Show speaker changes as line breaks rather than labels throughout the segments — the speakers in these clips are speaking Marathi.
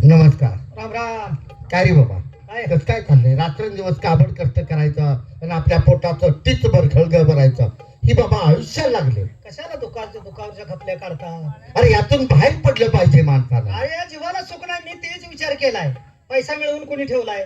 नमस्कार.
राम राम.
काय रे बाबा,
काय
कसं काय चाललंय? रात्रंदिवस काबड कष्ट करायचं आणि आपल्या पोटाचं टीच भर खळग भरायचं, ही बाबा आयुष्याला लागले.
कशाला दुकावरच्या खपल्या काढता?
अरे यातून बाहेर पडलं पाहिजे माणसाला.
अरे या जीवाला सुख नाही, मी तेच विचार केलाय. पैसा मिळवून कोणी ठेवलाय?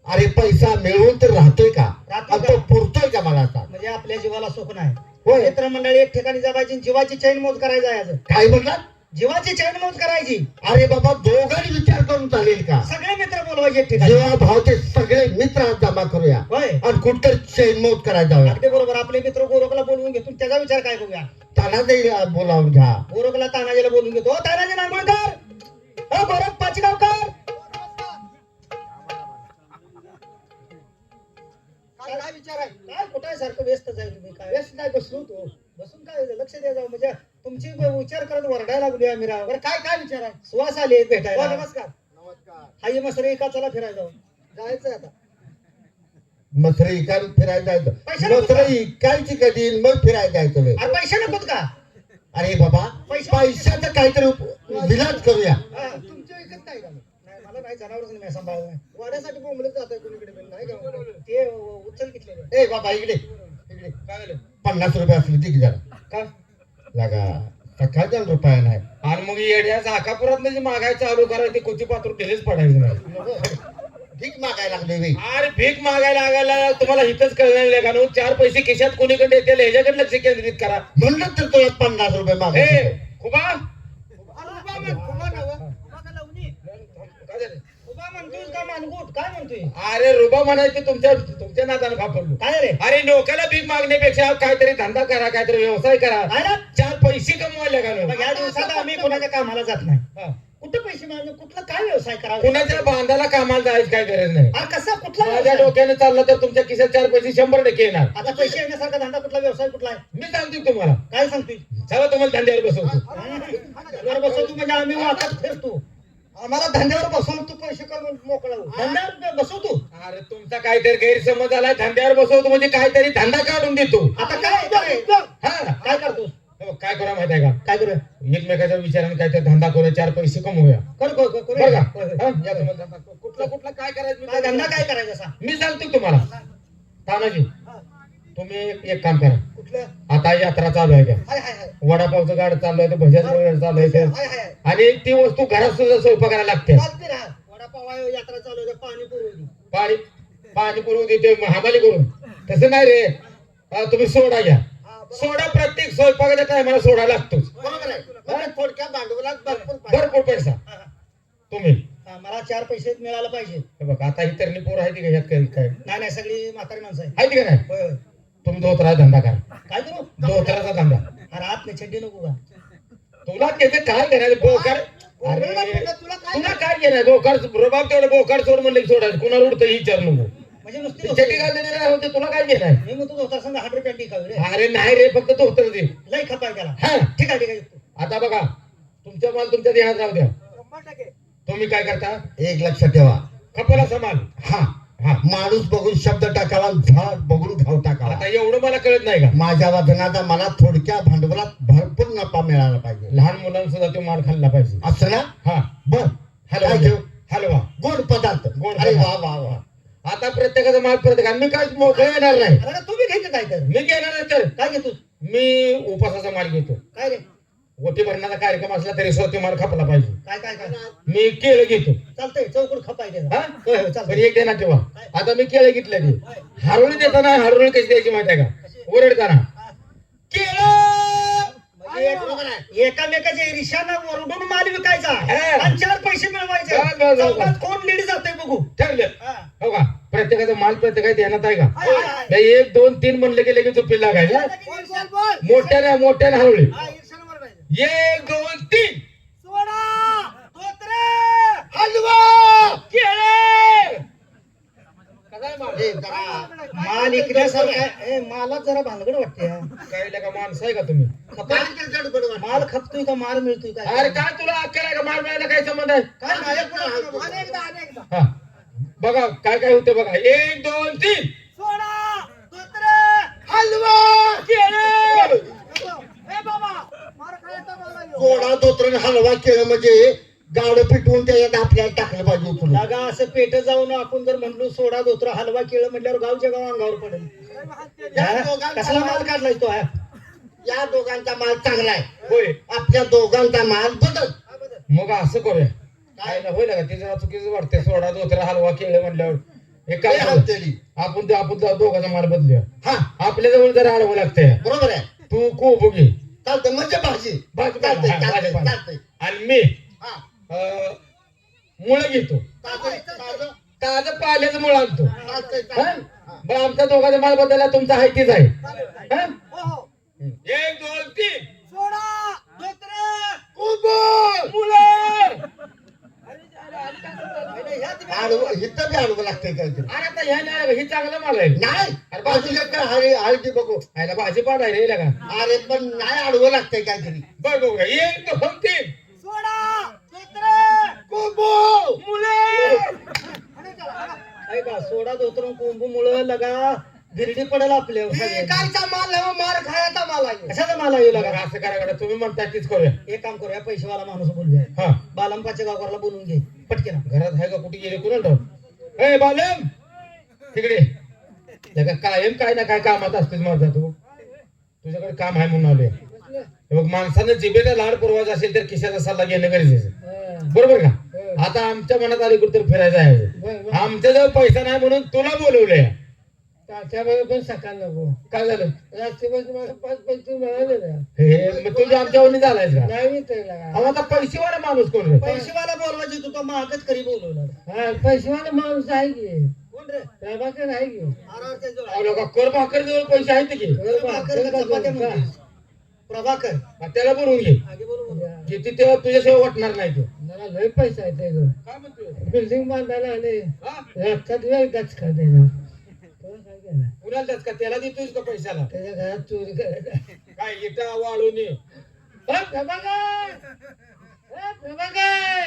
अरे पैसा मिळवून तर राहतोय का?
राहतोय
आणि तो पुरतोय का मला सांग?
म्हणजे आपल्या जीवाला सुख नाही.
होय.
मित्रमंडळी एक ठिकाणी जमायची, जीवाची चैन मोज करायचा आहे.
काय म्हणतात?
जीवाची चैन मोज करायची.
अरे बाबा, दोघांनी विचार करून चालेल का?
सगळे मित्र बोलवायचे एक ठिकाणी.
जेव्हा भावचे सगळे मित्र आज जमा करूया
होय,
आणि कुठतर चैनमौत करायला जाऊया.
अगदी बरोबर. आपले मित्र गोरखला बोलवून घेतो, त्याचा विचार काय करूया?
तानाजी बोलावून घ्या.
गोरखला तानाजीला बोलून घेतो. तानाजी नांगोळकर, हो गोरख पाचगावकर. काय विचार आहे? काय कुठं आहे? सारखं व्यस्तच आहे तुम्ही. काय व्यस्त नाही, बसलो होतो. बसून काय लक्ष द्या जाऊ, म्हणजे तुमची विचार करत वरडायला लागली आम्ही राव. बरं काय काय विचार आहे? सुवास आले भेटायला. नमस्कार. नमस्कार. हाय मसरे का, चला फिरायला जाऊ. जायचं आता.
मसरी इकायला फिरायला जायचं.
पैसे नको का?
मसरी इकायची कधी आणि मग फिरायला जायचं व्हय.
अरे पैसे नकोत का?
अरे बाबा, पैशाचं काहीतरी विलाज करूया.
तुमच्या विकत काय झालं? नाही, मला नाही, जनावरच नाही सांभाळलं नाही. वाड्यासाठी बोंबलत जात आहे कोणीकडे पण नाही का? ते उचल घेतलेले.
ए बाबा, इकडे इकडे. काय झालं? 50 रुपये असले ठीक जरा.
का?
लागा सकाळचा रुपया नाही.
आणि मग येड्या झाकापुरात म्हणजे मागाय चालू करायची, कुची पात्र ढिलेच पडायचं नाही.
ठीक मागायला लागले बाई.
अरे भीक मागायला लागायला तुम्हाला हितच कळणार का? 4 पैसे खिशात कोणीकडे येतील ह्याच्याकडे लक्ष केंद्रित करा.
म्हणलं तर तुला 50 रुपये
ए
मागायचे.
खुबा
उभा म्हणतोय का मानगुट? काय म्हणतोय?
अरे रुबा म्हणायचे तुमच्या नादानं खापडलो.
काय रे?
अरे लोकांना भीक मागण्यापेक्षा काहीतरी धंदा करा, काहीतरी व्यवसाय करा,
काय ना?
4 पैसे कमवायला का
मग या दिवसात आम्ही कोणाच्या कामाला जात नाही. कुठे पैसे मागणे? कुठला काय व्यवसाय करावा?
कुणाच्या बांधाला कामाला जायची काय गरज नाही.
अरे कसा कुठला
माझ्या
व्यवसाय?
डोक्याने चाललं तर तुमच्या खिशात 4 पैसे 100% येणार.
आता पैसे येण्यासारखा धंदा कुठला, व्यवसाय कुठला आहे?
मी सांगतो तुम्हाला.
काय सांगतोय?
चला तुम्हाला धंद्यावर बसवतो.
धंद्यावर बसवतो म्हणजे आम्ही वाटत फिरतो. आम्हाला धंद्यावर बसवून तू पैसे करून मोकळा होऊ. धंद्यावर बसवतो.
अरे तुमचा काहीतरी गैरसमज आलाय. धंद्यावर बसवतो म्हणजे काहीतरी धंदा काढून देतो.
आता काय
हा
काय करतोस?
काय करा माहिती आहे का?
काय करूया?
एकमेकाच्या विचाराने काहीतरी धंदा करूया, 4 पैसे कमवूया.
बरं
बरं का? हा?
का?
या तुम्हाला धंदा. कुठला काय करायचं
काय धंदा काय करायचा सांग?
मी सांगतो तुम्हाला. तानाजी, तुम्ही एक काम करा.
कुठलं?
आता यात्रा चालू आहे का?
हाय हाय हाय
वडापावचं गाड चालू आहे, भज्याचं गाड चालू आहे,
हाय हाय
आणि ती वस्तू घरात सुद्धा स्वयंपाकाला लागते.
चालते राहा. वडापाव आहे, यात्रा चालू आहे, पाणी पुरवली.
पाणी पुरवू देते हमाली करून. तसं नाही रे. तुम्ही सोडा घ्या. सोडा प्रत्येक स्वयंपाकाच्या टायमाला सोडा लागतोच.
बरोबर आहे. म्हणजे थोडक्या भांडवलात भरपूर पाहिजे.
भरपूर पैसा.
हा, हा.
तुम्ही
हा, मला 4 पैसे मिळायला पाहिजे.
हे बघा, आता ही तरणी पोर आहे ती का ह्यात काय
नाही नाही, सगळी म्हातारी माणसं आहे.
आहे का नाही?
होय होय.
तुम्ही धोत्राचा धंदा करा.
काय करू?
धोत्राचा धंदा.
अरे आत नाही, छड्डी नको का?
तुला त्याचे काय घेणार? बोकार. अरे तुला काय घेणार? बोकार रोबाब तेवढं बोकार सोड म्हणलं की सोडायचं. कुणाला उडतं ही विचार नको.
म्हणजे नुसती
चटी काय देणार होते? तुला काय घेणार?
मी म्हणतो होता संग 100 रुपये टिकावी रे.
अरे नाही रे, फक्त धोतर दे.
लई खपाय त्याला.
हा,
ठीक आहे ठीक आहे.
आता बघा, तुमचा माल तुमच्या देण्यात राहू द्या.
100%.
तुम्ही काय करता?
एक लक्षात ठेवा.
खपला समाल.
हा,
हा.
माणूस बघून शब्द टाकावा, झाड बघून घाव टाकावा.
आता एवढं मला कळत नाही का?
माझ्या वजनाचा मला थोडक्या भांडवलात भरपूर नफा मिळाला पाहिजे.
लहान मुलांना सुद्धा तो माल खाल्ला पाहिजे.
असं ना?
हा.
बर.
हलवा
काय
घ्या.
घेऊ?
हलवा.
गोड पदार्थ.
गोड
अरे
पदार्थ.
वा वा वा.
आता प्रत्येकाचा माल प्रत्येक. मी काय मोकळं येणार नाही.
अरे तुम्ही घ्यायचं काय तर?
मी घेणार नाही तर
काय घेतोस?
मी उपासाचा माल घेतो.
काय रे?
ओटी भरण्याचा कार्यक्रम असला तरी स्वतः माल खपला पाहिजे.
काय काय काय?
मी केळं घेतो.
चालतंय, चौकड खपाय त्याला.
हा?
होय होय
पण
चालतंय.
एक देणार ठेवा. आता मी केळं घेतलं. हरवळी देताना हरवळी कशी द्यायची माहिती आहे का? ओरडताना केळं.
म्हणजे एकामेकाच्या ईर्ष्यानं ओरडून माल विकायचा
हा.
आणि 4 पैसे मिळवायचे.
बस, बस, बस.
चौकात कोण लीड जाते बघू.
ठरलं.
हा.
हो का? प्रत्येकाचा माल प्रत्येकाच्या ध्यानात आहे का?
हाय, हाय, हाय.
नाही, 1 2 3 म्हणलं की लगेच झोपी लागायचं.
बोल, बोल, बोल.
मोठ्याने हरवळी.
हा, ईर्ष्यानं ओरडायचं.
1 2 3
सोडा, धोत्रे,
हलवा केळे. काय माल?
ए, जरा
माल इकण्यासारखं आहे. मालात जरा भानगड वाटते हा.
काय लगा माणसं आहे का तुम्ही?
माल खपतोय का माल मिळतोय काय?
अरे काय तुला अक्कल आहे का? माल मिळायला काय संबंध आहे?
काय माझ्यापुढं अनेकदा
हा, बघा काय काय होतं बघा. 1 2 3
सोडा, धोत्रे,
हलवा केळं.
ए बाबा मार खायचा मला ह्यो.
गोडा धोत्रण हलवा केलं म्हणजे गाडं पिटवून त्याच्यात आपल्याला टाकलं पाहिजे उचलून.
जागा असं पेट जाऊन आपण जर म्हणलो सोडा धोत्र हलवा केळं म्हटल्यावर गावच्या गाव अंगावर पडेल.
या
हा?
दोघांचा
कसला माल काढलाय तो हा?
या दोघांचा माल चांगला आहे.
होय
आपल्या दोघांचा माल बदल.
मग असं करूया काय ना होईल का ते जरा चुकीचं वाटतंय सोडा दोतरा हलवा केळं म्हणल्यावर हे काय
काय हलतेली?
आपण दोघांचा माल बदलूया
हा
आपल्या जवळ जरा आडवं लागतंय
बरोबर आहे.
तू कोबू घे
चालतंय म्हणजे भाजी
भाजीपाला,
चालतंय,
हा,
चालतंय,
भाजीपाला.
चालतंय.
आणि मी
हा,
मुळं घेतो
चालतंय, चालतंय,
ताजं पाल्याचं मुळं आणतो
चालतंय,
हा?
चालतंय. हा.
बरं आमचा दोघांचा माल बदलला तुमचा आहे तीच आहे हा?
हो, हो.
1 2 3
सोडा धोत्र
कोबू मुळं.
आडवं इथं बी आडवं लागतंय काहीतरी.
अरे आता ह्या नाही हे चांगलं माल आहे
नाही
अरे
बाजूला काय हरी हळदी बघू.
ह्याला भाजीपाला आहे रे का
अरे पण नाही आडवं लागतंय काहीतरी.
बघ बघ 1 2 3
सोडा धोत्र
कोबू मुळं.
ऐका सोडा धोत्र कोंबू मुळे लगा गिरडी पडेल आपल्यावर सगळ्यांना.
कायचा माल आहे हो, मार खायचा माल आहे.
कशाचा माल येऊ लागा?
असं करा करा तुम्ही म्हणता तीच करूया
एक काम करूया पैसेवाला माणूस बोलूया
हा
बालंपाच्या गावकरला बोलून घे पटकेना.
घरात आहे का कुठे गेले कुणाला ठाऊक? ए बालम तिकडे लगा कायम काय ना काय कामात असतेच माझा तू तुझ्याकडे काम आहे म्हणून आलोय हे बघ माणसानं जिभेचा लाड पुरवायचा असेल तर खिशाचा सल्ला घेणं गरजेचं आहे. बरोबर का आता आमच्या मनात आली कुठे फिरायचं आहे आमच्या जवळ पैसा नाही म्हणून तुला बोलवलंय
त्याच्यामुळे पण सकाळ नको
काय झालं
रात्रीपासून मला 5 पैसे मिळाले ना.
हे मग तुझ्या आमच्यावर झालायच का
नाही ते लागा.
अहो, आता पैसेवाला माणूस कोण रे
पैसेवाला बोलवायचे तू तो महागच करी बोलवला. पैसेवाला माणूस आहे की कोण रे? प्रभाकर आहे की
अहो, लोका कर भाकर जवळ पैसे आहेत की
प्रभाकर
मग त्याला बोलवून घे
आगे बोलू
किती तेव्हा तुझ्याशिवाय वाटणार नाही तो
मला लय पैसा आहे त्याचं.
काय म्हणतोय
बिल्डिंग बांधायला आले
हा?
रस्त्यात वेळ गचका त्याचा. तो काय केला?
कुणाला देत का त्याला देतोय का पैशाला
त्याच्या घरात चोरी करायला.
काय इटा वाळून ये.
ए, प्रभाकर! ए, प्रभाकर!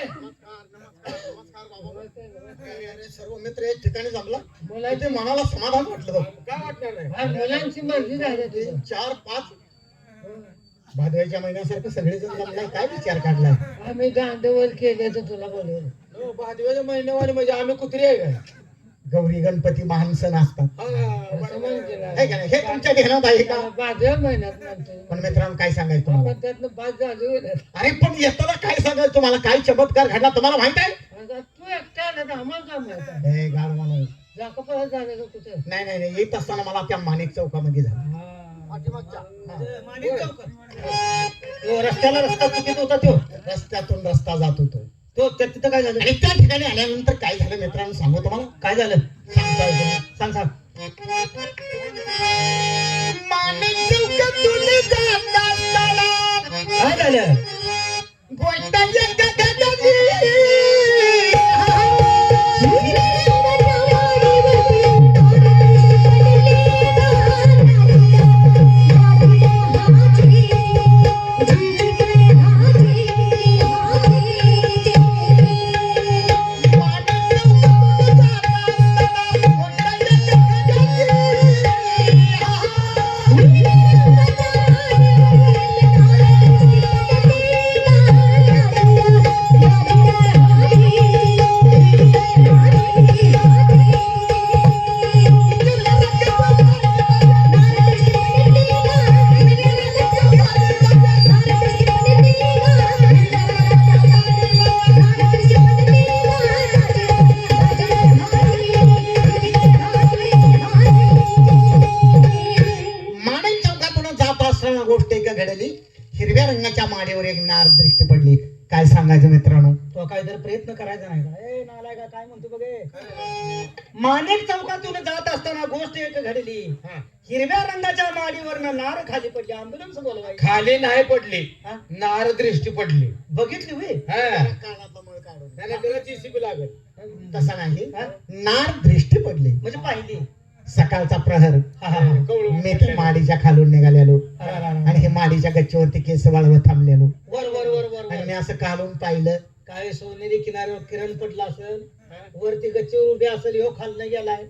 अरे, सर्व मित्र एक ठिकाणी जमला
बोला
ते मनाला समाधान वाटलं बघ.
काय वाटणार नाही
हा, मुलांची मर्जी झाली तुझी.
4 5 भादव्याच्या महिन्यासारखं सगळेजण जमलाय. काय विचार काढलाय?
आम्ही दांडवर केले तर तुला बोलवलं.
हो, भादव्याच्या महिन्यावारी म्हणजे आम्ही कुत्री आहे काय
गौरी गणपती महान सण असतात
हा,
असं
बरोबर.
म्हणते ना.
है का नाही? हे तुमच्या ध्यानात आहे का?
भादव्या महिन्यात म्हणतो.
पण मित्रांनो काय सांगायचं तुम्हाला?
पण त्यातनं 5 झाली ना.
अरे पण येताना काय सांगायचं तुम्हाला? काय चमत्कार घडला तुम्हाला माहित आहे?
आता तू एकटा आला तर आम्हाला काय माहित आहे?
हे गाड म्हणून.
जाका परत झालं का कुठे?
नाही नाही नाही येत असताना मला त्या माणिक चौकामध्ये झालं.
तो रस्त्याला रस्ता चुकीत होता तो.
रस्त्यातून रस्ता जात होतो
तो तिथं काय झालं?
आणि त्या ठिकाणी आल्यानंतर काय झालं मित्रांनो सांगू तुम्हाला?
काय झालं?
सांगता येतं.
सांग सांग.
माणिक चौकातून जात असताना
काय झालं?
गोष्ट एका गटाची. माणिक चौकातून जात असताना गोष्ट एका घडली. हिरव्या रंगाच्या माडीवर एक नार दृष्टी पडली. काय सांगायचं मित्रांनो?
तो काहीतरी प्रयत्न करायचा नाही का? ए नालाय का काय म्हणतो बघे. माणिक चौकातून जात असताना गोष्ट एक घडली.
हा.
हिरव्या रंगाच्या माडीवरनं नार खाली पडली. अँब्युलन्स बोलवाय.
खाली नाही पडली
हा?
नार दृष्टी पडली
बघितली होय?
हा.
कानातला मळ काढून.
त्याला त्याला JCB लागेल
तसा नाही.
हा?
नार दृष्टी पडली.
म्हणजे पाहिली.
सकाळचा प्रहर.
हा, हा, हा.
कवळून
मी त्या माडीच्या खालून निघालेलो
हा, हा, हा.
आणि हे माडीच्या गच्चीवरती केस वाळवत थांबलेलो
वर वर वर वर
आणि
वर.
मी असं काढून पाहिलं.
काय सोनेरी किनाऱ्यावर किरण पडला असेल. वरती गच्चीवर उभी असेल. ह्यो खालनं गेलाय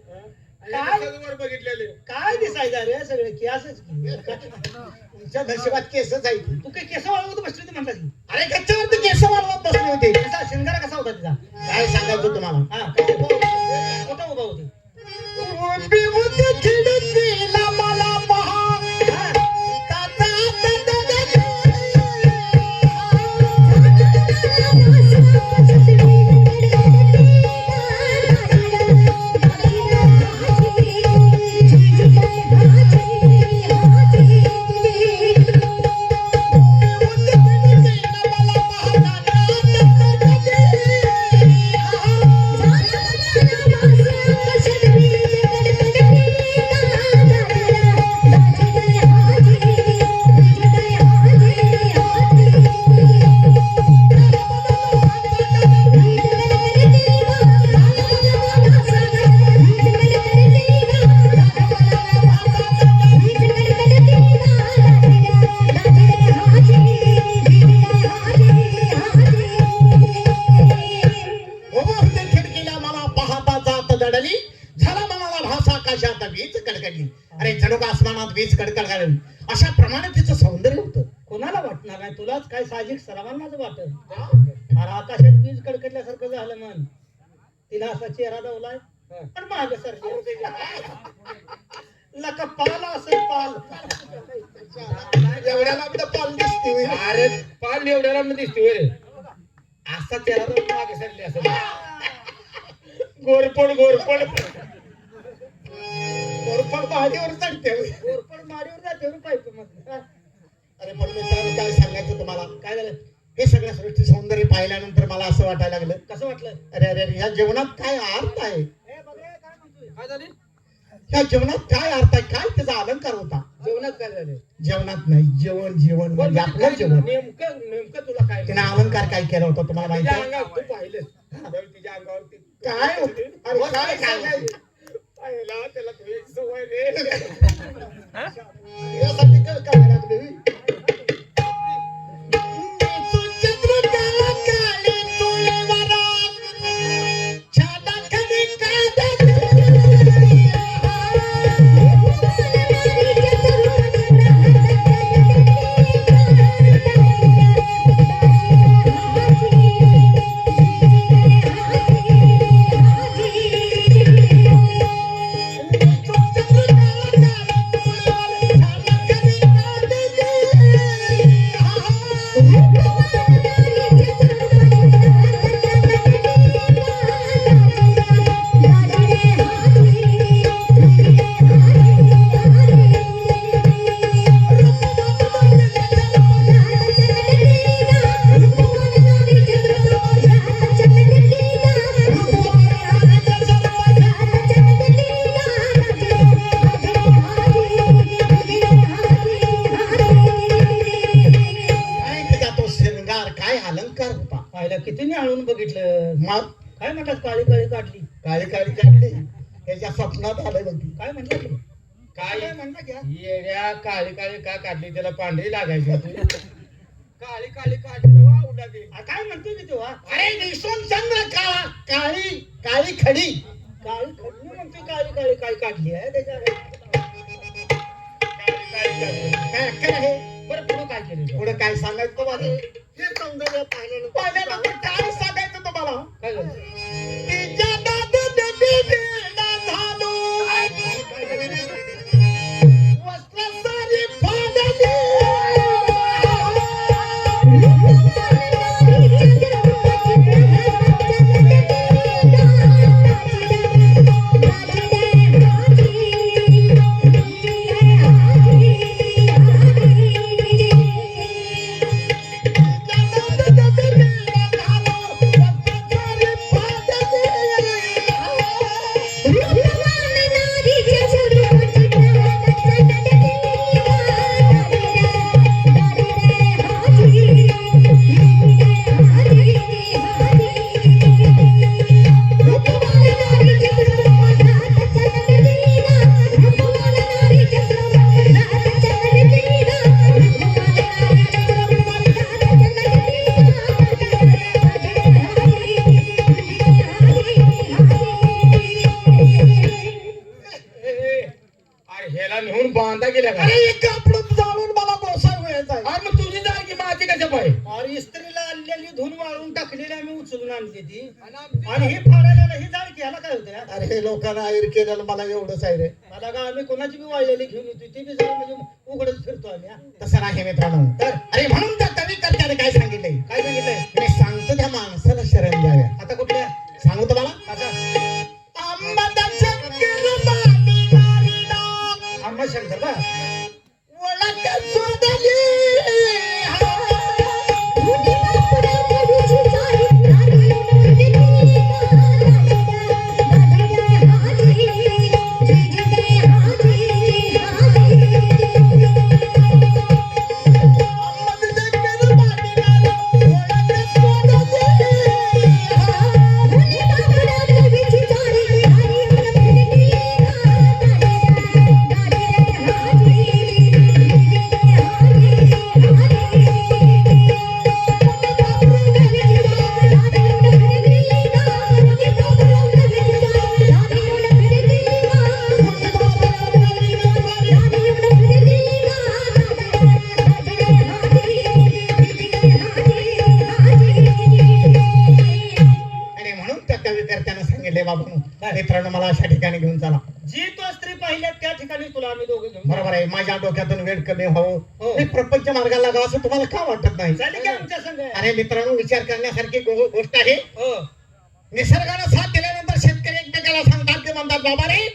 काय?
वर बघितलेले
काय दिसायचं रे सगळे केसच की.
तुमच्या नशिबात केसच आहे ती.
तू काही केस वाळवत बसली होती म्हणता की.
अरे गच्च्यावरती केस वाढवत बसले होते.
कसा शिंगारा कसा होता तिचा?
काय सांगायचं तुम्हाला?
हा काय उभा होती? कुठं उभा होती?
उभी होती खिडकीला मला पहा.
हा.
उभं होते खिडकीला मला पाहता जात दडली. झाला मनाला भास आकाशात वीज कडकडली. अरे जणू का आसमानात वीज कडकडली. अशा प्रमाणे तिचं सौंदर्य होतं.
कोणाला वाटणार नाही? तुलाच काय साहजिक सर्वांनाच वाटत. अरे आकाशात वीज कडकडल्यासारखं झालं मन. तिला असा चेहरा दावलाय पण मागे सरली. लका पाल असेल पाल.
एवढ्याला आपलं पाल दिसते होय.
अरे पाल एवढ्याला मध्ये दिसते रे असा त्याला तर मागे सरले असं गोरपड गोरपड
कोरफड पहाडीवर चढते होय.
कोरपड माडीवर जाते रे पाईप मध्ये.
अरे पण मित्रांनो काय सांगायचं तुम्हाला?
काय झालं?
हे सगळं सृष्टी सौंदर्य पाहिल्यानंतर मला असं वाटायला लागलं,
कसं वाटलं?
अरे अरे अरे, ह्या जीवनात काय अर्थ आहे?
ए बघ रे, काय म्हणतोय?
काय झाली
ह्या जीवनात काय अर्थ आहे? काय त्याचा अलंकार होता?
जेवणात काय झालं?
जेवणात नाही, जेवण जेवण म्हणजे आपलं जेवण.
नेमकं नेमकं तुला काय
तिने अलंकार काय केला होता तुम्हाला माहिती
तिच्या
आहे?
अंगावर तू पाहिलं तिच्या अंगावरती
काय होते? अरे काय सांगायचं?
पाहिला त्याला तुझी सवय रे
यासाठी काय करायला लागले होय? चंद्रकला काळी तुळेवरा, छाता खाली काढत. काय त्याचा तो शृंगार, काय अलंकार होता?
पाहिलं किती आणून बघितलं.
मग
काय म्हणतात? काळी काळी काढली.
काळी काळी काढली, त्याच्या स्वप्नात आलं बघ.
काय म्हणतात ते?
काय
काय म्हणता घ्या.
येड्या काळी काळी का काढली त्याला पांढरी लागायची होती. काळी काळी काढली वा उडा दे
काय म्हणतोय मी तेव्हा?
अरे निसोन चंद्र काळा, काळी काळी खडी.
काळी खडली म्हणतोय. काळी काळी काय काढली आहे त्याच्या?
काळी काढली
काय अक्कल आहे?
बरं पुढं काय केलं
पुढे काय सांगायचं तुम्हाला? हे सौंदर्य पाहिल्यानंतर काय सांगायचं तुम्हाला?
काय झालं
तिच्या दादाने बिबीला झालो, वस्त्र सारी फाडली. तिच्या दादाने बिबीला झालो,
इस्त्रीला आणलेली धुन वाळून टाकलेली आम्ही उचलून आणली ती आणि ही फाडायला ही जाळ घ्यायला काय होतं यार?
अरे लोकांना ऐर केलेलं मला एवढंच आहे रे.
मला का आम्ही कोणाची बी वाळलेली घेऊन येतो ती बी जाळ म्हणजे उघडच फिरतो आम्ही हा.
तसं नाही मित्रांनो.
तर
अरे म्हणून त्या कविकर्त्याने काय सांगितलंय,
काय सांगितलंय
मी सांगतो त्या माणसाला शरण द्याव्या.
आता कुठल्या
सांगू तुम्हाला
आता आम्हा शंकर बा
मित्रांनो मला अशा ठिकाणी घेऊन चला.
जी तो स्त्री पाहिल्या त्या ठिकाणी तुला आम्ही दोघं घेऊन
बरोबर आहे. माझ्या डोक्यातून वेळ कमी व्हावं,
हो.
मी प्रपंच मार्गाला लागावं असं तुम्हाला का वाटत नाही?
चालेल की आमच्या संग
अरे मित्रांनो, विचार करण्यासारखी गोष्ट आहे.
हो
निसर्गानं साथ दिल्यानंतर शेतकरी एकमेकाला सांगतात, ते म्हणतात बाबा रे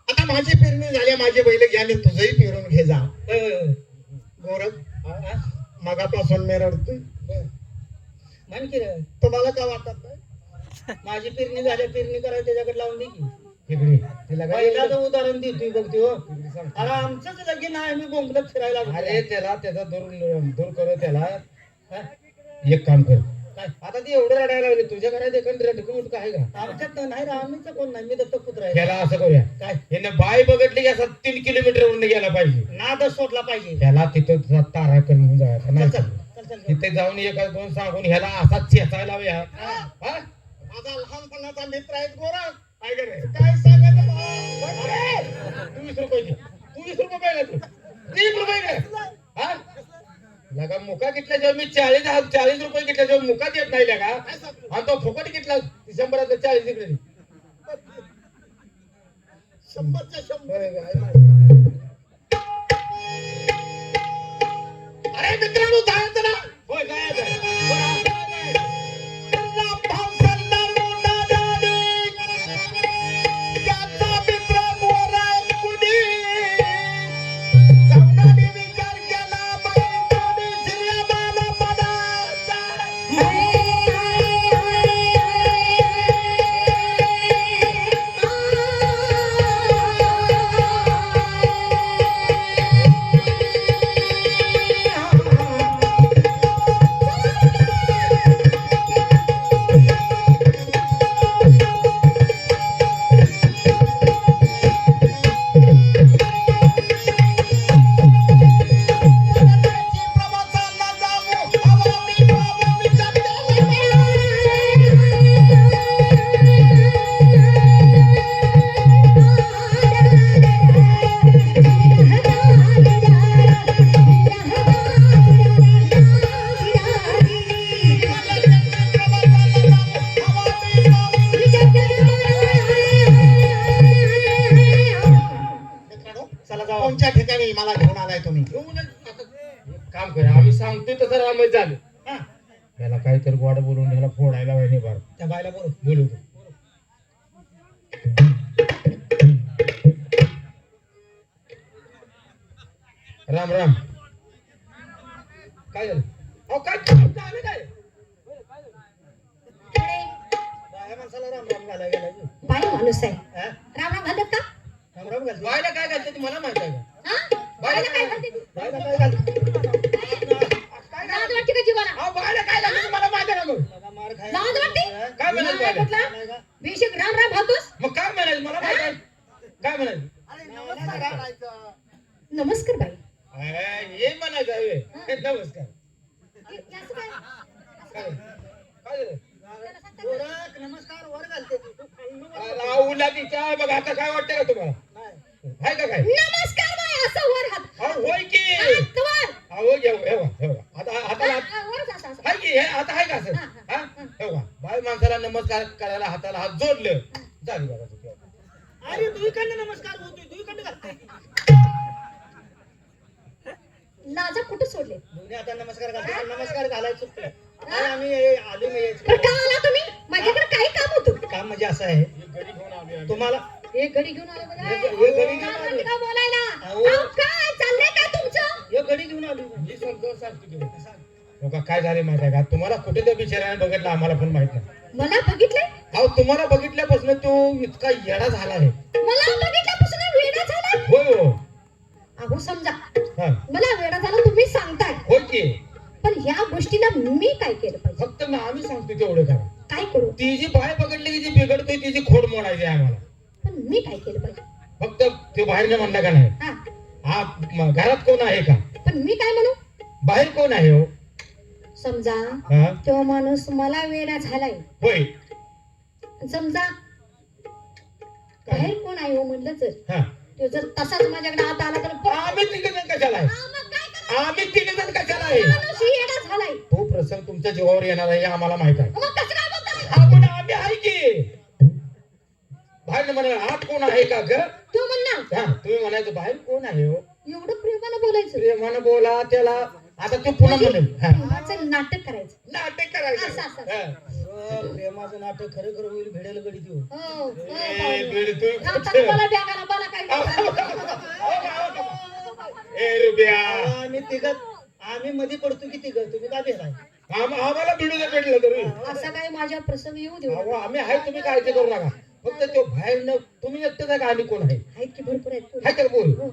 आता माझी पेरणी झाली, माझे बैल घ्या आणि तुझंही पेरून घे जा.
होय, होय, होय.
गोरख मगापासून मी रडतोय,
म्हण की रे,
तुम्हाला का वाटत नाही?
माझी पेरणी झाल्या, पेरणी करायला त्याच्याकडे लावून दे की.
तिकडे तिला काय
पहिल्याचं उदाहरण देतोय बघ ते हो. अरे आमचंच लगीन आहे, आम्ही बोंबलत फिरायला लागलो.
अरे त्याला त्याचा दूर कर त्याला.
हा?
एक काम कर,
काय
आता ती एवढं रडायला लागली, तुझ्या घरात एखादी रडकून काय का?
आमच्यात नाही रे, आम्हीच कोण नाही, मी दत्तक पुत्र आहे.
त्याला असं करूया,
काय
याने बाय बघितली की असं 3 किलोमीटर वरून गेला पाहिजे.
नाद सोडला पाहिजे.
त्याला तिथं तारा करून जायचा
चल
नाही.
चल चल चल
तिथे जाऊन एक दोन सांगून ह्याला असाच चेचायला लावूया.
हा.
हा?
माझा लहानपणाचा मित्र आहे गोरख.
काय करायचं?
काय सांगायचं बा?
तू 20 रुपये दे. तू 20 रुपये पाहिजे तू 30 रुपये दे. हा? लगा मुका घेतल्या जेव्हा मी 40 रुपये घेतल्या जेव्हा मुका देत नाही लगा, आणि तो फुकट घेतला 100 40 इकडे दे.
100च्या 100. अरे मित्रांनो, जायचं ना?
होय जायचं.
रामभाऊ सरदार मोठा झाले, त्याचा मित्र गोरख कुणी. चौघांनी विचार केला, बाई श्रीरामाला पदाचा. प्रवासाला जाऊ, हवा मी बाबू विचार मित्रांनो,
चला जाऊ.
कोणत्या ठिकाणी मला घेऊन आलाय तुम्ही?
एक काम करा, आम्ही सांगतोय तसं रामायण झालं.
हा,
त्याला काहीतरी गोड बोलून ह्याला फोडायला पाहिजे बार.
त्या बायला बोल.
बोलू राम राम. काय झालं? अहो काय झालं काय?
बाया माणसाला राम राम घालायला गेला की.
बाई माणूस आहे.
हा?
राम राम घालत का?
राम राम घालते.
बायला काय घालते ती मला माहित आहे का?
हा? बाईला काय घालते ती?
बायला काय घालते?
लाज वाटते का जीवाला?
अहो बायला काय घालते ती मला माहित आहे का मग?
बाबा मार खायला.
लाज वाटते?
काय म्हणायचं
नाही
बायला?
कुठला?
नाही का?
बेशक राम राम घालतोस?
मग काय म्हणायचं मला माहित आहे. काय म्हणायचं?
नमस्कार बाई.
हे म्हणायचं आहे. नमस्कार.
हे असं काय? असं
काय
काय?
काय झालं?
त्याला सांगता का?
गोरख नमस्कार वर घालते ती. तू खालनं वर.
राहुला तिच्या बघ आता काय वाटतं का तुम्हाला?
नाही.
आहे का काय?
नमस्कार बाई, असं वर हात.
अहो होय की.
हात वर.
अहो येऊ आता हाताला
वरच असं असं.
नमस्कार करायला हाताला हात जोडलं झाली बघा तुझी.
अरे दुईकडनं नमस्कार होतोय दुईकडनं घालतोय.
लाजा कुठे सोडले?
दोन्ही आता नमस्कार घालतो नमस्कार घालायचं चुकलं. आता आम्ही आलो मी
बरं का आला तुम्ही? माझ्याकडे काही काम होतं.
काम म्हणजे असं आहे
एक घडी घेऊन आलोय आम्ही.
तुम्हाला
एक घडी घेऊन आले बघा.
एक घडी घेऊन
काय
आले.
म्हणते का बोलायला?
अहो.
अहो, काय चाललंय काय तुमचं?
एक घडी घेऊन आलो
मी समजावून सांगतो तुला. हो का, काय झाले माहिती आहे का, तुम्हाला कुठे त्या बिचाऱ्याने बघितलं आम्हाला पण माहित नाही.
मला बघितलंय?
अहो तुम्हाला बघितल्यापासून तो इतका येडा झाला आहे.
मला बघितल्यापासून वेडा झाला?
होय हो.
अहो समजा
हा
मला वेडा झाला तुम्ही सांगताय,
होय की.
पण ह्या गोष्टीला मी काय केलं पाहिजे?
फक्त मग आम्ही सांगतो तेवढं करा.
काय करू?
ती जी बाय पकडली की जी बिघडतोय तिची खोड मोडायची आहे आम्हाला.
पण मी काय केलं पाहिजे?
फक्त ते बाहेरनं म्हणला का नाही,
हा,
हा घरात कोण आहे का,
पण मी काय म्हणू?
बाहेर कोण आहे हो.
समजा
हा
तो माणूस मला वेडा झालाय,
होय.
समजा बाहेर कोण आहे हो म्हणलं तर
हा
तो जर तसाच माझ्याकडे हात आला तर
आम्ही तिघ जण कशाला आहे,
मग काय करायचं?
आम्ही तिघ जण कशाला आहे.
माणूस ही वेडा झालाय.
तो प्रसंग तुमच्या जीवावर येणार आहे हे आम्हाला माहित आहे.
मग कसं काय बोलताय?
आपण आम्ही आहे की बाहेर म्हणाल आत कोण आहे का ग,
तो म्हणणार
हा तुम्ही म्हणायचं बाहेर कोण आहे हो.
एवढं प्रेमानं बोलायचं,
प्रेमानं बोला त्याला. आता तो पुन्हा म्हणेल हा.
प्रेमाचं नाटक करायचं.
नाटक करायचं.
असं, असं.
हा.
प्रेमाचं नाटक खरं खरं होईल भेडेल गडी देऊ.
हो, हो,
ए,
पाहुणे.
बीड तू
आता
कुठे?
तुम्हाला बॅगाला मला काय
ए रुपया
आम्ही तिघत आम्ही मध्ये पडतो की तिघ तुम्ही का भेटाय
आम्हाला भिडू दे भेटलं तरी.
असा काय माझ्या प्रसंग येऊ देऊ
अहो, आम्ही आहे तुम्ही काळजी करू नका. फक्त तो बाहेर न तुम्ही एकटंच आहे का आम्ही कोण आहे
आहेत की भरपूर आहेत पोरी.
हाय का बोल.
हो.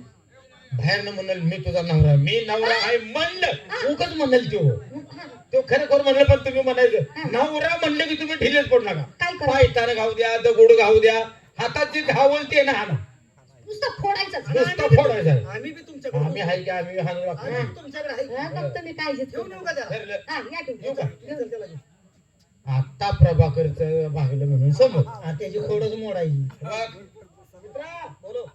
बाहेर न म्हणाल मी तुझा नवरा, मी नवरा आहे म्हणलं उगाच म्हणाल तो.
हा,
तो खरं खरं म्हणलं पण तुम्ही म्हणायचं नवरा म्हणलं की तुम्ही ढिलेच पडू नका.
काय करायचं?
पायताना घाऊ द्या, दगड घाऊ द्या, हातात जे घावल ते ना हाना.
नुसतं फोडायचंच.
नुसतं फोडायचं आहे.
आम्ही बी तुमच्याकडे
आम्ही आहे की आम्ही हाणू
आम्ही
लागतो.
बी तुमच्याकडे आहे.
हा, फक्त मी काळजीत
घेऊन येऊ का त्याला?
ठरलं.
हा, या की.
येऊ का?
चल त्याला घेऊन.
आता प्रभाकरचं भागलं म्हणून समज.
हा, त्याची खोडच मोडायची.
बघ, मित्रा,
बोलो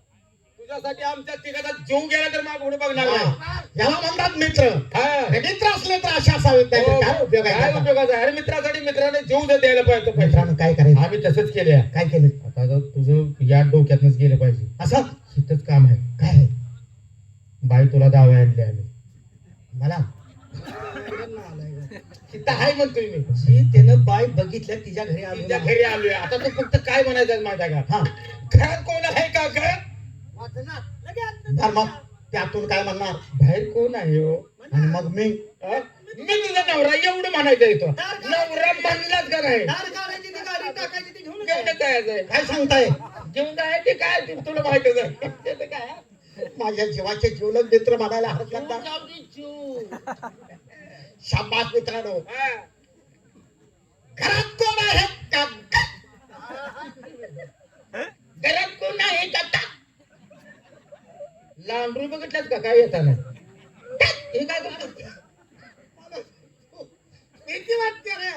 तुझ्यासाठी आमच्या तिघाचा जीव गेला तर माग पुढे बघणार नाही.
हा. याला म्हणतात मित्र.
हा.
हे मित्र असले तर अशा असावेत नाही तर काय उपयोग आहे
काय
त्याचा?
उपयोगाचं आहे? अरे मित्रासाठी मित्राने जीव जर द्यायला पाहिजे तो पैसा.
मित्रांनो काय करायचं?
आम्ही तसंच केले.
काय केलं?
आता जर तुझं या डोक्यातनच गेलं पाहिजे.
असं
इथंच काम आहे.
काय आहे?
बाई तुला दावा आणले आम्ही.
मला
तिथं आहे म्हणतोय मी.
जी त्यानं बाय बघितल्या तिच्या घरी आलो
तिच्या घरी आलोय. आता तू फक्त काय म्हणायचं माहिती आहे का,
हा
घरात कोण आहे का ग?
तर मग त्यातून काय म्हणणार?
बाहेर कोण आहे हो?
आणि मग मी
हा? मी तुझा नवरा एवढं म्हणायचं इथं. नवरा म्हणलाच का नाही?
दार काढायची ती गाडी टाकायची ती घेऊन
घेऊन जायचंय.
काय सांगताय?
घेऊन जायचे काय ते तुला माहितच आहे. ते काय
माझ्या जीवाचे जीवलग मित्र म्हणायला हरकत नाही. शाबास मित्रांनो.
हा.
घरात कोण आहे का?
घरात कोण आहे का? लांडरू बघितल्यास का काय येताना हे काय करतो?
भीती वाटते रे.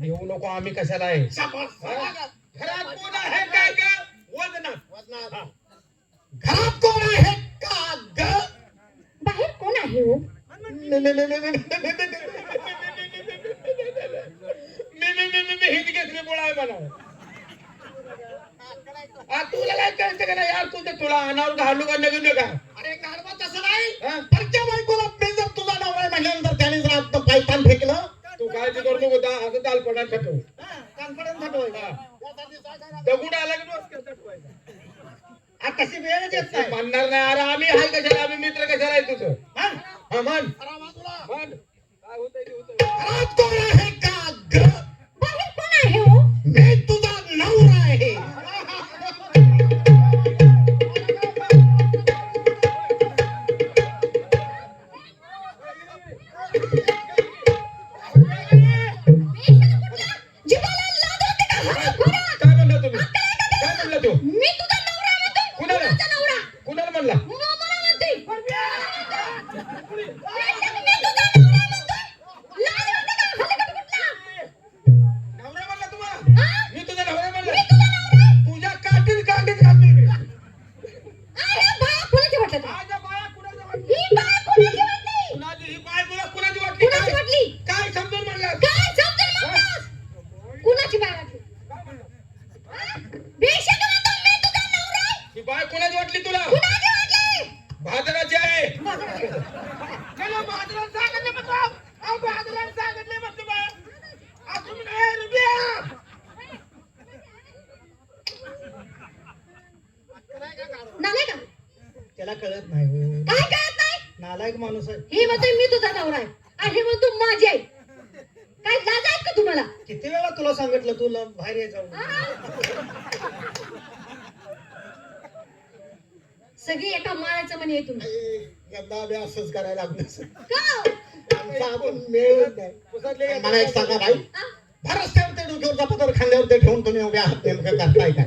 येऊ नको आम्ही कशाला आहे.
शाबास.
हा? घरात कोण आहे का ग? वदनात.
वदनात. घरात कोण आहे का ग?
बाहेर कोण आहे हो?
हिंदी केसरी बोला आहे म्हणा. तुला काय कळतं का नाही यार, तुला अनावर घालू का नवीन का?
अरे गाढवा तसं नाही.
हा?
परच्या बायकोला मी जर तुझा नवरा आहे म्हटल्यानंतर त्याने जर आता पायतान फेकलं
तू काळजी करू नको दा, असं दालपणात ठेव.
कॉन्फिडन्स हटवायचा.
दगड आला की डोसक्यात ठेवायचा.
आ, तशी वेळच येत नाही.
म्हणणार नाही अरे आम्ही आहे कशाला, आम्ही मित्र कशाला आहे तुझं.
म्हण.
हा म्हण
घरात
म्हण. काय होतंय ते होतंय.
कोण आहे का ग?
बाहेर कोण आहे हो?
मी तुझा नवरा आहे.
जिभेला लाज वाटते का? हा, घोडा.
काय म्हणला तुम्ही? काय म्हणला तू?
मी तुझा नवरा म्हणतो.
कुणाला?
कुणाचा नवरा?
कुणाला म्हणला?
मला म्हणते.
माणूस आहे.
हे म्हणतोय मी तुझा नवरा आहे आणि हे म्हणतो माझी आहे. काय लाज आहे का तुम्हाला?
किती वेळा तुला सांगितलं तुला बाहेर ये जाऊ.
सगळी एका माळाचं म्हणे आहे तुम्ही.
यंदा बी असंच करायला लागलं.
का?
आमचा आपण मिळत नाही.
पुसातले
मला एक सांगा भाई,
हा?
भरस्त्यावर ते डोक्यावरचा पदर खांद्यावर ते ठेवून तुम्ही उभे आहात, नेमकं करताय काय?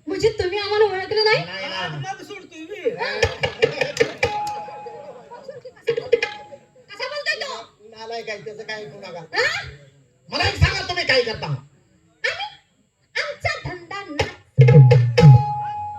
म्हणजे तुम्ही आम्हाला ओळखलं नाही?
नाही ना.
मग सोडतोय मी.
कसा बोलतोय तो?
नालाय काय त्याचं काय ऐकू नका.
हा?
मला एक सांगा तुम्ही काय करता?
आम्ही आमचा धंदा ना.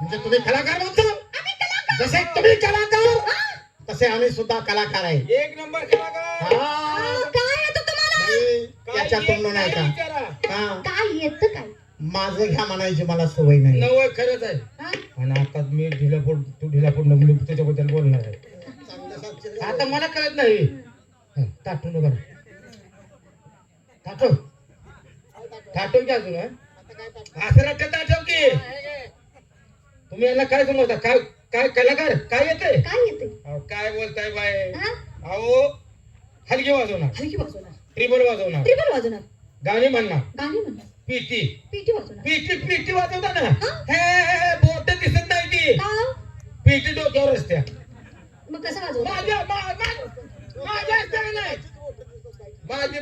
म्हणजे तुम्ही कलाकार म्हणतो?
आम्ही कलाकार.
जसे तुम्ही कलाकार
हा?
तसे आम्ही सुद्धा कलाकार आहे.
एक नंबर कलाकार.
हा.
काय येतं तुम्हाला?
नाही,
काय
याच्या
येत
तोंडून नाही
नाही
का?
विचारा.
हा.
काय येतं काय?
माझं घ्या म्हणायची मला सवय नाही.
नवं खरंच आहे.
हा?
आणि आता मी ढिला पड तू ढिला पडलं मी त्याच्याबद्दल बोलणार आहे.
चांगलं साक्षर
आता
झालं.
मला कळत नाही. हं, ताटू नका ताटो ताटो की अजून हं?
आता काय करता?
असं रट्ट्यात ताटव की तुम्ही याला काय समजता? काय काय कलाकार काय येते?
काय येते?
काय बोलताय बाय?
हा?
अहो हलगी वाजवणार,
हलकी वाजवणार,
ट्रिबल वाजवणार,
ट्रिबल वाजवणार,
गाणी म्हणणार,
गाणी म्हणणार,
पीटी
पीटी वाजवणार.
पीटी पीटी वाजवता ना.
हा?
हे बोट दिसत नाही ती.
का?
पीटी डोक्यावर असते.
मग कसं वाजवणार?
माझ्या असते का नाही?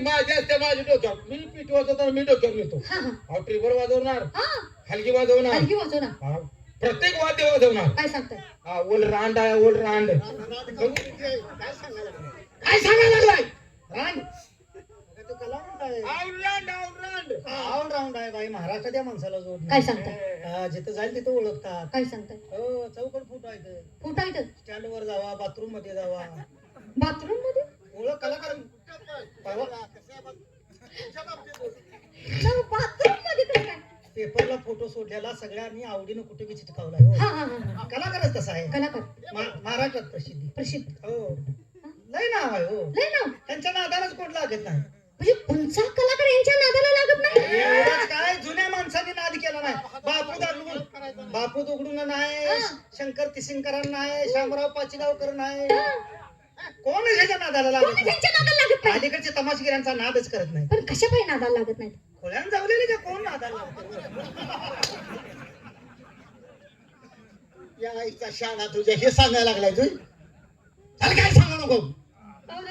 माझी असते माझी डोक्यावर. मी पीटी वाजवताना मी डोक्यावर येतो.
हा हा.
अहो ट्रिबल वाजवणार,
हा?
हलगी वाजवणार,
हलकी वाजवणार.
हा, प्रत्येक वाद्य वाजवणार.
काय सांगताय?
ओल रांड आहे ओल रांड.
काय सांगायला लागलाय?
काय सांगायला लागलाय?
रांड. तो कलावंत आहे.
All around all around.
ऑलराऊंड आहे बाई. महाराष्ट्राच्या माणसाला जोड
काय
नाही.
सांगताय?
हा, जिथं जाईल तिथं ओळखतात.
काय सांगताय?
हो, चौकट फुट आहे इथं.
फुटा इथं
स्टँड वर जावा, बाथरूम मध्ये जावा.
बाथरूम मध्ये?
ओळख कलाकार. परवा
बाथरूम मध्ये कसं काय?
पेपरला फोटो सोडलेला सगळ्यांनी आवडीनं कुठे बी चिटकावलाय. हो,
हा हा हा.
कलाकारच तसा आहे.
कलाकार
महाराष्ट्रात प्रसिद्धी.
प्रसिद्ध.
हो, लय नाव आहे. हो,
लय नाव.
त्यांच्या नादालाच कोण लागत नाही.
म्हणजे कोणचा कलाकार यांच्या नादाला लागत नाही?
एवढंच काय, जुन्या माणसांनी नाद केला नाही. बापू दगडून नाही,
हा.
शंकर तिसिंकरांना नाही, शामराव पाचीगावकर नाही.
हा.
कोण ह्याच्या नादाला
कोण
लागत नाही.
त्यांच्या नादाला लागत नाही?
अलीकडचे तमाशगिरांचा नादच करत नाही.
पण कशा पाहिजे नादाला लागत नाहीत?
खोल्यान जावलेले का कोण नादाला लागत?
या आईचा शाळा तुझ्या हे सांगायला लागलाय तू. चल काय सांगू नको.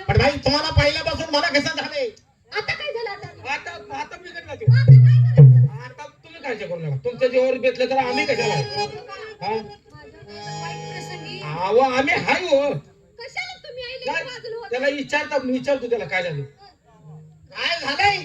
पण भाई तुम्हाला पहिल्यापासून मला कसं झालंय?
आता काय झालं आता?
आता आता बिघडला तो.
आता काय करायचं?
आता तुम्ही काळजी करू नका. तुमच्या जीवावर बेतलं तर आम्ही कशाला? हा?
माझ्या वाईट प्रसंगी
अहो आम्ही हाय हो.
कशाला तुम्ही आईला
काय?
बाजूला होता?
त्याला विचारतो त्याला काय झालं.
काय झालंय?